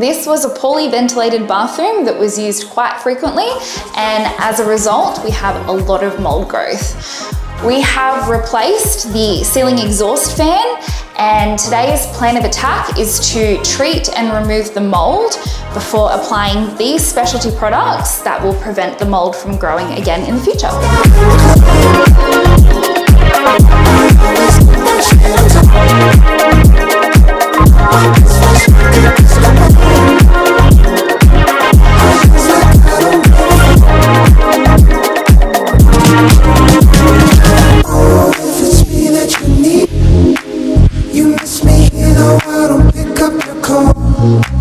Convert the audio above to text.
This was a poorly ventilated bathroom that was used quite frequently, and as a result, we have a lot of mold growth. We have replaced the ceiling exhaust fan, and today's plan of attack is to treat and remove the mold before applying these specialty products that will prevent the mold from growing again in the future. You miss me, you know I don't pick up your call.